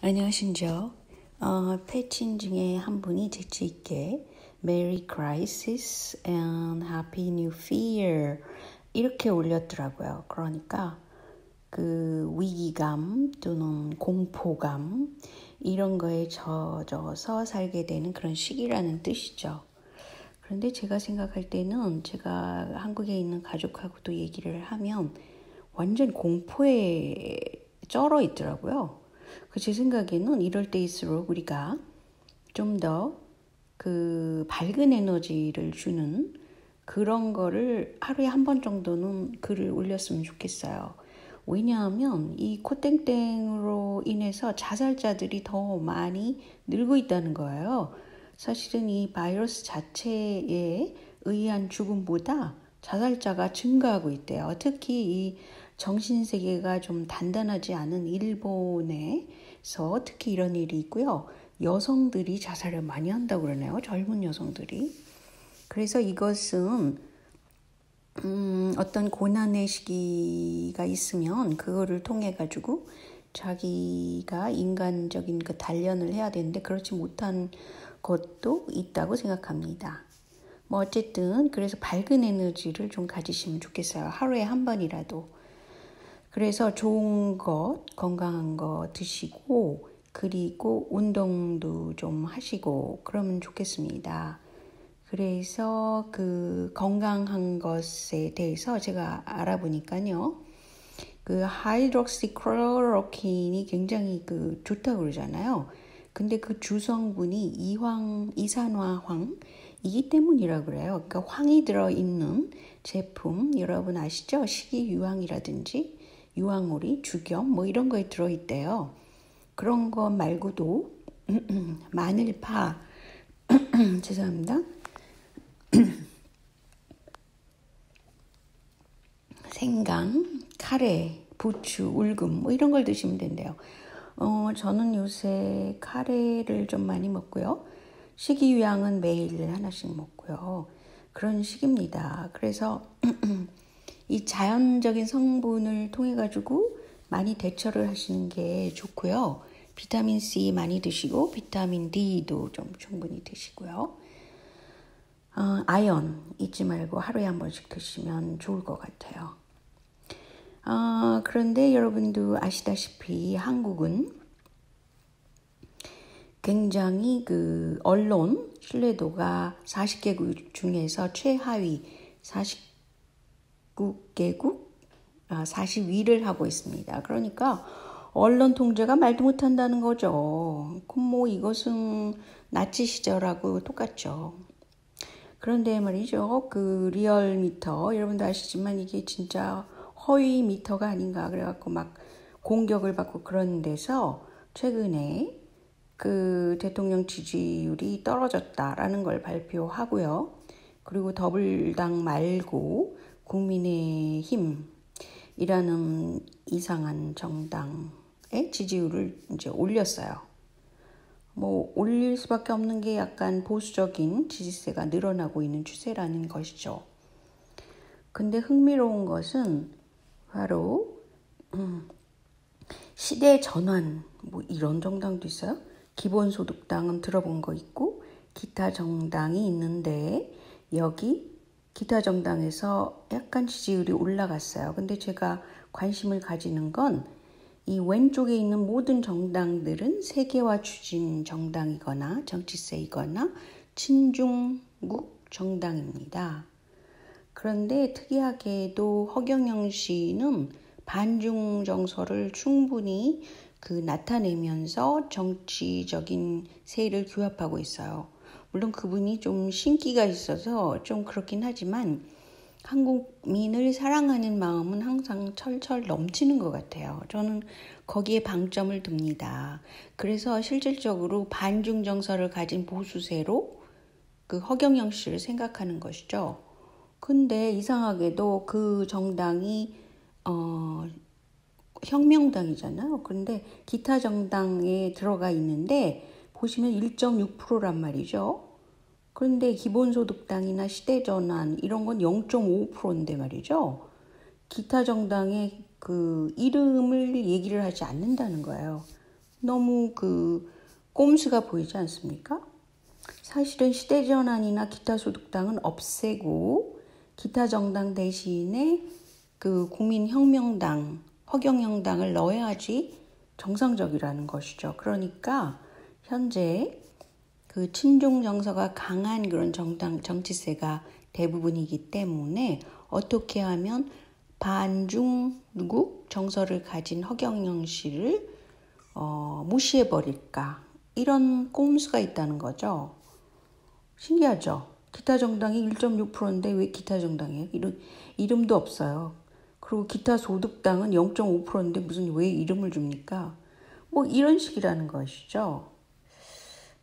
안녕하신죠. 패친 중에 한 분이 재치 있게 Merry Crisis and Happy New Year 이렇게 올렸더라고요. 그러니까 그 위기감 또는 공포감 이런 거에 젖어서 살게 되는 그런 시기라는 뜻이죠. 그런데 제가 생각할 때는 제가 한국에 있는 가족하고도 얘기를 하면 완전 공포에 쩔어 있더라고요. 제 생각에는 이럴 때일수록 우리가 좀 더 그 밝은 에너지를 주는 그런 거를 하루에 한 번 정도는 글을 올렸으면 좋겠어요. 왜냐하면 이 코땡땡으로 인해서 자살자들이 더 많이 늘고 있다는 거예요. 사실은 이 바이러스 자체에 의한 죽음보다 자살자가 증가하고 있대요. 특히 이 정신세계가 좀 단단하지 않은 일본에서 특히 이런 일이 있고요. 여성들이 자살을 많이 한다고 그러네요. 젊은 여성들이. 그래서 이것은 어떤 고난의 시기가 있으면 그거를 통해 가지고 자기가 인간적인 그 단련을 해야 되는데 그렇지 못한 것도 있다고 생각합니다. 뭐 어쨌든 그래서 밝은 에너지를 좀 가지시면 좋겠어요. 하루에 한 번이라도. 그래서 좋은 것, 건강한 거 드시고 그리고 운동도 좀 하시고 그러면 좋겠습니다. 그래서 그 건강한 것에 대해서 제가 알아보니까요. 그 하이드록시클로로킨이 굉장히 그 좋다고 그러잖아요. 근데 그 주성분이 이산화황이기 때문이라고 그래요. 그러니까 황이 들어있는 제품 여러분 아시죠? 식이유황이라든지 유황오리, 죽염 뭐 이런 거에 들어있대요. 그런 거 말고도 마늘파 죄송합니다. 생강, 카레, 부추, 울금 뭐 이런 걸 드시면 된대요. 저는 요새 카레를 좀 많이 먹고요. 식이유황은 매일 하나씩 먹고요. 그런 식입니다. 그래서 이 자연적인 성분을 통해 가지고 많이 대처를 하시는 게 좋고요. 비타민 C 많이 드시고 비타민 D도 좀 충분히 드시고요. 아연 잊지 말고 하루에 한 번씩 드시면 좋을 것 같아요. 그런데 여러분도 아시다시피 한국은 굉장히 그 언론 신뢰도가 40개국 중에서 최하위 49개국 40위를 하고 있습니다. 그러니까 언론 통제가 말도 못한다는 거죠. 그럼 뭐 이것은 나치 시절하고 똑같죠. 그런데 말이죠. 그 리얼미터 여러분도 아시지만 이게 진짜 허위 미터가 아닌가 그래갖고 막 공격을 받고 그런 데서 최근에 그 대통령 지지율이 떨어졌다라는 걸 발표하고요. 그리고 더불당 말고 국민의힘이라는 이상한 정당의 지지율을 이제 올렸어요. 뭐 올릴 수밖에 없는 게 약간 보수적인 지지세가 늘어나고 있는 추세라는 것이죠. 근데 흥미로운 것은 바로 시대 전환 뭐 이런 정당도 있어요. 기본소득당은 들어본 거 있고 기타 정당이 있는데 여기 기타 정당에서 약간 지지율이 올라갔어요. 근데 제가 관심을 가지는 건 이 왼쪽에 있는 모든 정당들은 세계화 추진 정당이거나 정치세이거나 친중국 정당입니다. 그런데 특이하게도 허경영 씨는 반중 정서를 충분히 그 나타내면서 정치적인 세를 규합하고 있어요. 물론 그분이 좀 신기가 있어서 좀 그렇긴 하지만 한국민을 사랑하는 마음은 항상 철철 넘치는 것 같아요. 저는 거기에 방점을 둡니다. 그래서 실질적으로 반중 정서를 가진 보수세로 그 허경영 씨를 생각하는 것이죠. 근데 이상하게도 그 정당이 혁명당이잖아요. 그런데 기타 정당에 들어가 있는데 보시면 1.6%란 말이죠. 그런데 기본소득당이나 시대전환 이런 건 0.5%인데 말이죠. 기타 정당의 그 이름을 얘기를 하지 않는다는 거예요. 너무 그 꼼수가 보이지 않습니까? 사실은 시대전환이나 기타 소득당은 없애고 기타 정당 대신에 그 국민혁명당, 허경영당을 넣어야지 정상적이라는 것이죠. 그러니까 현재 그 친중 정서가 강한 그런 정치세가 대부분이기 때문에 어떻게 하면 반중국 정서를 가진 허경영 씨를 무시해버릴까, 이런 꼼수가 있다는 거죠. 신기하죠? 기타 정당이 1.6%인데 왜 기타 정당이에요? 이름도 없어요. 그리고 기타 소득당은 0.5%인데 무슨 왜 이름을 줍니까? 뭐 이런 식이라는 것이죠.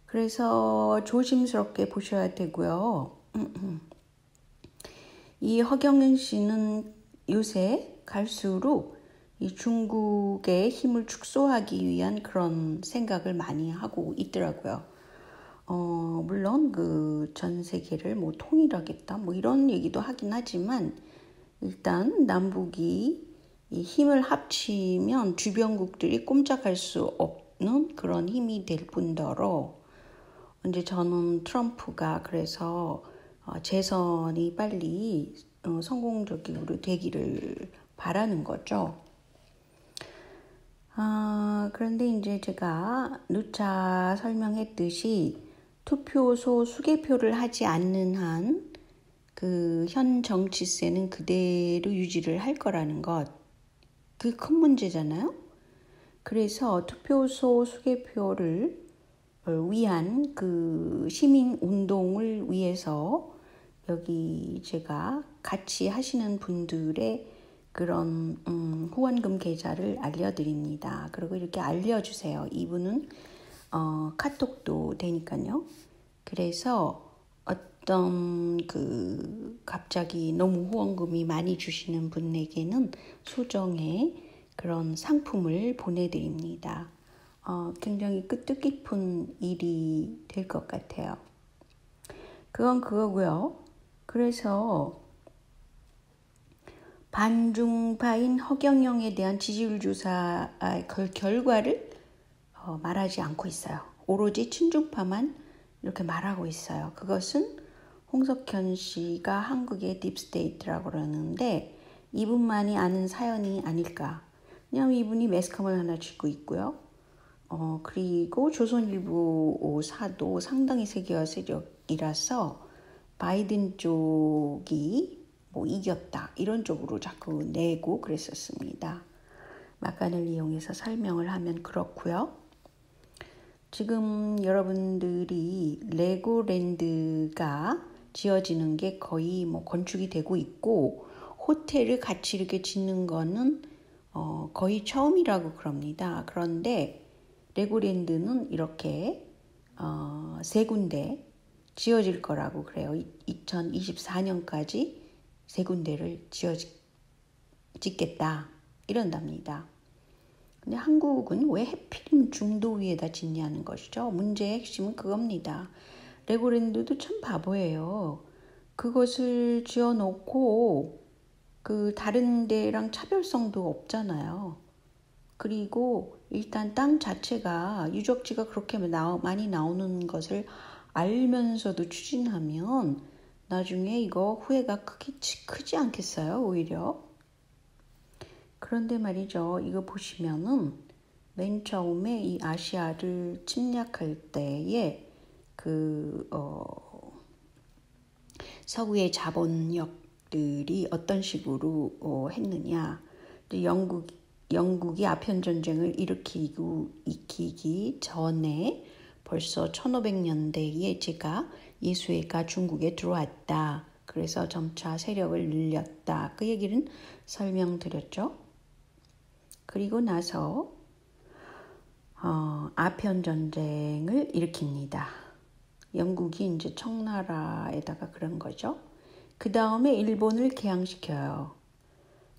그래서 조심스럽게 보셔야 되고요. 이 허경영 씨는 요새 갈수록 이 중국의 힘을 축소하기 위한 그런 생각을 많이 하고 있더라고요. 물론 그 전 세계를 뭐 통일하겠다 뭐 이런 얘기도 하긴 하지만 일단 남북이 이 힘을 합치면 주변국들이 꼼짝할 수 없는 그런 힘이 될 뿐더러 이제 저는 트럼프가 그래서 재선이 빨리 성공적으로 되기를 바라는 거죠. 그런데 이제 제가 누차 설명했듯이 투표소 수개표를 하지 않는 한 그 현 정치세는 그대로 유지를 할 거라는 것. 그게 큰 문제잖아요. 그래서 투표소 수개표를 위한 그 시민 운동을 위해서 여기 제가 같이 하시는 분들의 그런 후원금 계좌를 알려드립니다. 그리고 이렇게 알려주세요. 이분은 카톡도 되니까요. 그래서 어떤 그 갑자기 너무 후원금이 많이 주시는 분에게는 소정의 그런 상품을 보내드립니다. 굉장히 뜻깊은 일이 될 것 같아요. 그건 그거고요. 그래서 반중파인 허경영에 대한 지지율 조사 결과를 말하지 않고 있어요. 오로지 친중파만 이렇게 말하고 있어요. 그것은 홍석현 씨가 한국의 딥스테이트라고 그러는데 이분만이 아는 사연이 아닐까. 왜냐하면 이분이 매스컴을 하나 쥐고 있고요. 그리고 조선일보사도 상당히 세계화 세력이라서 바이든 쪽이 뭐 이겼다 이런 쪽으로 자꾸 내고 그랬었습니다. 막간을 이용해서 설명을 하면 그렇고요. 지금 여러분들이 레고랜드가 지어지는 게 거의 뭐 건축이 되고 있고 호텔을 같이 이렇게 짓는 거는 거의 처음이라고 그럽니다. 그런데 레고랜드는 이렇게 3군데 지어질 거라고 그래요. 2024년까지 3군데를 짓겠다 이런답니다. 근데 한국은 왜 해필 중도 위에다 짓냐는 것이죠. 문제의 핵심은 그겁니다. 레고랜드도 참 바보예요. 그것을 지어놓고 그 다른 데랑 차별성도 없잖아요. 그리고 일단 땅 자체가 유적지가 그렇게 많이 나오는 것을 알면서도 추진하면 나중에 이거 후회가 크지 않겠어요? 오히려. 그런데 말이죠. 이거 보시면은 맨 처음에 이 아시아를 침략할 때에 서구의 자본력들이 어떤 식으로 했느냐. 영국이 아편 전쟁을 일으키기 전에 벌써 1500년대에 제가 예수회가 중국에 들어왔다. 그래서 점차 세력을 늘렸다. 그 얘기는 설명드렸죠. 그리고 나서 아편 전쟁을 일으킵니다. 영국이 이제 청나라에다가 그런 거죠. 그 다음에 일본을 개항시켜요.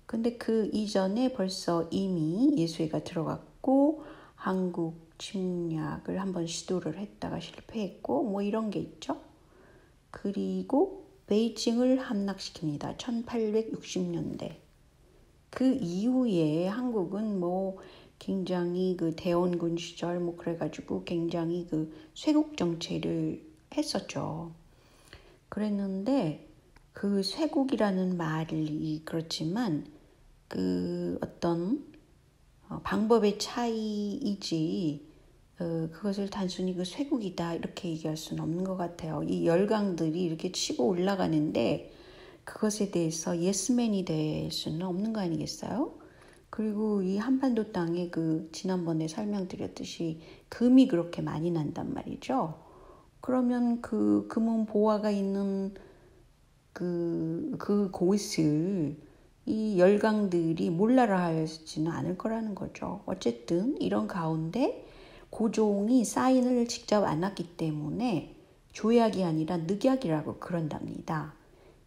근데 그 이전에 벌써 이미 예수회가 들어갔고 한국 침략을 한번 시도를 했다가 실패했고 뭐 이런 게 있죠. 그리고 베이징을 함락시킵니다. 1860년대. 그 이후에 한국은 뭐 굉장히 그 대원군 시절 뭐 그래가지고 굉장히 그 쇄국 정책을 했었죠. 그랬는데 그 쇄국이라는 말이 그렇지만 그 어떤 방법의 차이이지 그것을 단순히 그 쇄국이다 이렇게 얘기할 수는 없는 것 같아요. 이 열강들이 이렇게 치고 올라가는데 그것에 대해서 예스맨이 될 수는 없는 거 아니겠어요? 그리고 이 한반도 땅에 그 지난번에 설명드렸듯이 금이 그렇게 많이 난단 말이죠. 그러면 그 금은 보화가 있는 그 곳을 이 열강들이 몰라라 하지는 않을 거라는 거죠. 어쨌든 이런 가운데 고종이 사인을 직접 안 했기 때문에 조약이 아니라 늑약이라고 그런답니다.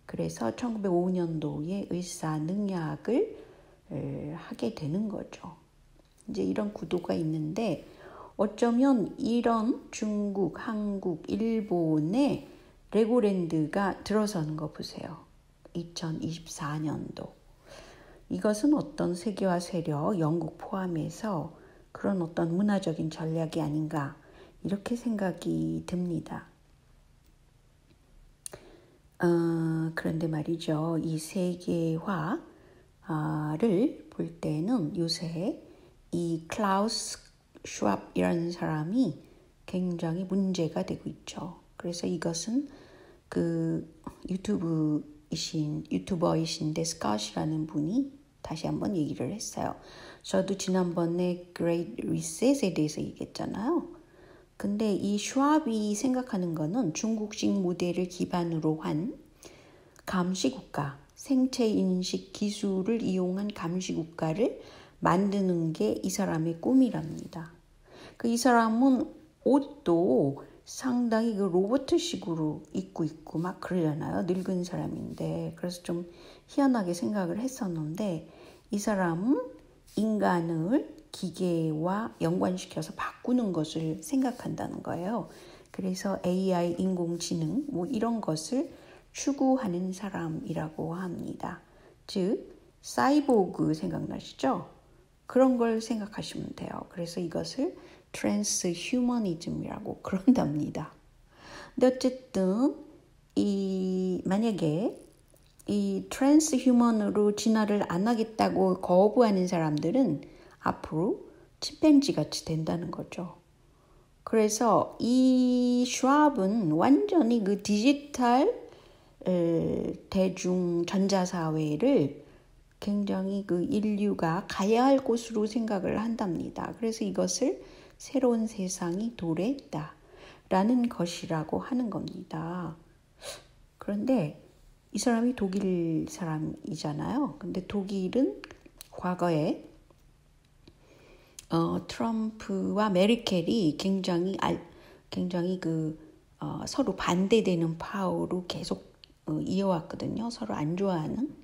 그래서 1905년도에 의사늑약을 하게 되는 거죠. 이제 이런 구도가 있는데 어쩌면 이런 중국, 한국, 일본의 레고랜드가 들어서는 거 보세요. 2024년도. 이것은 어떤 세계화 세력, 영국 포함해서 그런 어떤 문화적인 전략이 아닌가 이렇게 생각이 듭니다. 그런데 말이죠. 이 세계화를 볼 때는 요새 이 클라우스 슈왑이라는 사람이 굉장히 문제가 되고 있죠. 그래서 이것은 그 유튜버이신데 스캇이라는 분이 다시 한번 얘기를 했어요. 저도 지난번에 Great Reset에 대해서 얘기했잖아요. 근데 이 슈왑이 생각하는 거는 중국식 모델을 기반으로 한 감시국가, 생체인식 기술을 이용한 감시국가를 만드는 게 이 사람의 꿈이랍니다. 이 사람은 옷도 상당히 그 로봇식으로 입고 있고 막 그러잖아요. 늙은 사람인데. 그래서 좀 희한하게 생각을 했었는데 이 사람은 인간을 기계와 연관시켜서 바꾸는 것을 생각한다는 거예요. 그래서 AI, 인공지능 뭐 이런 것을 추구하는 사람이라고 합니다. 즉 사이보그 생각나시죠? 그런 걸 생각하시면 돼요. 그래서 이것을 트랜스휴머니즘이라고 그런답니다. 근데 어쨌든 만약에 이 트랜스휴먼으로 진화를 안 하겠다고 거부하는 사람들은 앞으로 침팬지 같이 된다는 거죠. 그래서 이 슈왑은 완전히 그 디지털 대중 전자사회를 굉장히 그 인류가 가야 할 곳으로 생각을 한답니다. 그래서 이것을 새로운 세상이 도래했다라는 것이라고 하는 겁니다. 그런데 이 사람이 독일 사람이잖아요. 근데 독일은 과거에 트럼프와 메르켈이 굉장히 서로 반대되는 파워로 계속 이어왔거든요. 서로 안 좋아하는.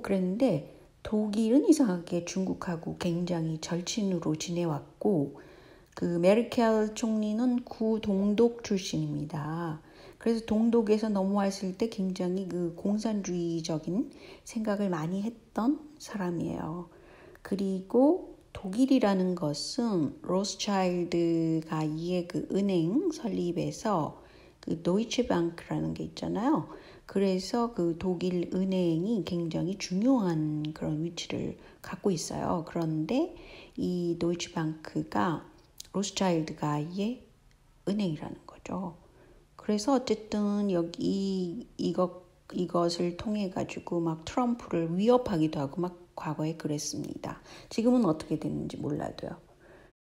그랬는데 독일은 이상하게 중국하고 굉장히 절친으로 지내왔고 그 메르켈 총리는 구동독 출신입니다. 그래서 동독에서 넘어왔을 때 굉장히 그 공산주의적인 생각을 많이 했던 사람이에요. 그리고 독일이라는 것은 로스차일드가 이에 그 은행 설립에서 그 도이치방크라는 게 있잖아요. 그래서 그 독일 은행이 굉장히 중요한 그런 위치를 갖고 있어요. 그런데 이 도이치방크가 로스차일드가의 은행이라는 거죠. 그래서 어쨌든 이것을 통해 가지고 막 트럼프를 위협하기도 하고 막 과거에 그랬습니다. 지금은 어떻게 됐는지 몰라도요.